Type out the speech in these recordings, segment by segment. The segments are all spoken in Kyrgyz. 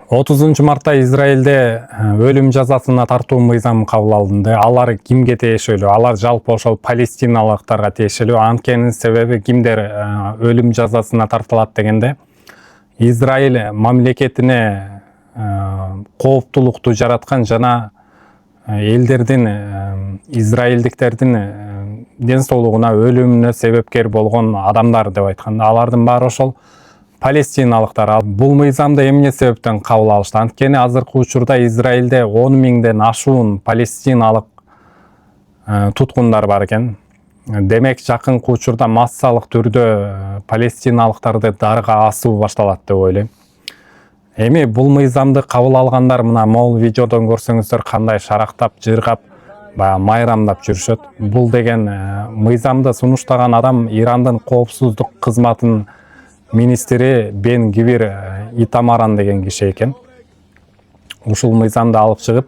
30 мартта Израилде өлүм жазасына тартуу мыйзамы кабыл алынды. Алар кимге тиешелүү? Алар жалпы ошол палестиналыктарга тиешелүү. Анткенин себеби кимдер өлүм жазасына тартылат дегенде, Израиль мамлекетине кооптулукту жараткан жана элдердин, израилдиктердин ден соолугуна өлүмүнө себепкер болгон адамдар деп айткан. Алардын баары ошол палестиналыктар. Бул мыйзамды эмне себептен кабыл алышты? Анткени азыркы учурда Израилде 10 миңден ашуун палестиналык туткундар бар экен. Демек, жакынкы учурда массалык түрдө палестиналыктарды дарга асуу башталат деп ойлойм. Эми бул мыйзамды кабыл алгандар мына могул видеодон көрсөңүздөр кандай шарактап, жыргап, майрамдап жүрүшөт. Бул деген мыйзамды сунуштаган адам Ирандын коопсуздук кызматынын министри Бен Гвир Итамаран деген киши экен. Ушул мыйзамды алып чыгып,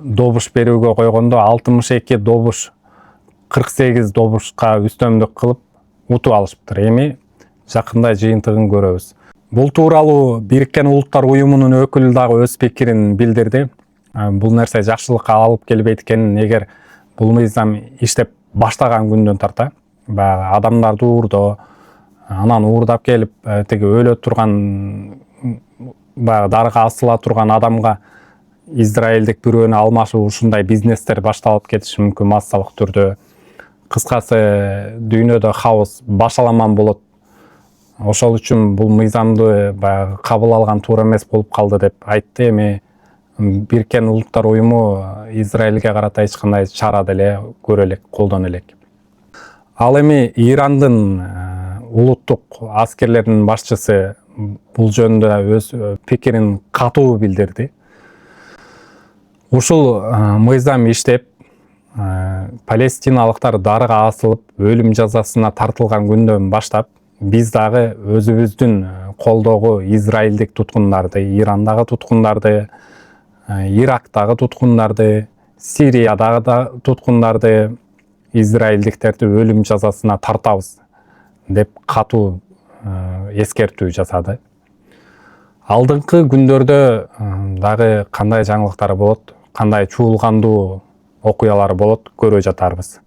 добуш берүүгө койгондо 62 добуш 48 добушка үстөмдүк кылып утуп алышыптыр. Эми жакында жыйынтыгын көрөбүз. Бул тууралуу Бириккен Улуттар Уюмунун өкүлү дагы өз пикирин билдирди. Бул нерсе жакшылыкка алып келбейт экенин, эгер бул мыйзам иштеп баштаган күндөн тарта, адамдарды уурдоо, анан уурдап келип тиги өлө турган, дарга асыла турган адамга израилдик бирөөнү алмашуу, ушундай бизнестер башталып кетиши мүмкүн массалык түрдө. Кыскасы, дүйнөдө хаос башаламан болот. Ошол үчүн бул мыйзамды кабыл алган туура эмес болуп калды деп айтты. Эми Бириккен Улуттар Уюму Израилге карата эч кандай чара деле көрө элек, колдоно элек. Ал эми Ирандын улуттук аскерлеринин башчысы бул жөнүндө өз пикирин катуу билдирди. Ушул мыйзам иштеп, палестиналыктар дарга асылып, өлүм жазасына тартылган күндөн баштап, биз дагы өзүбүздүн колдогу израилдик туткундарды, Ирандагы туткундарды, Ирактагы туткундарды, Сириядагы туткундарды, израилдиктерди өлүм жазасына тартабыз деп катуу эскертүү жасады. Алдыңкы күндөрдө дагы кандай жаңылыктар болот, кандай чуулгандуу окуялар болот, көрө жатарбыз.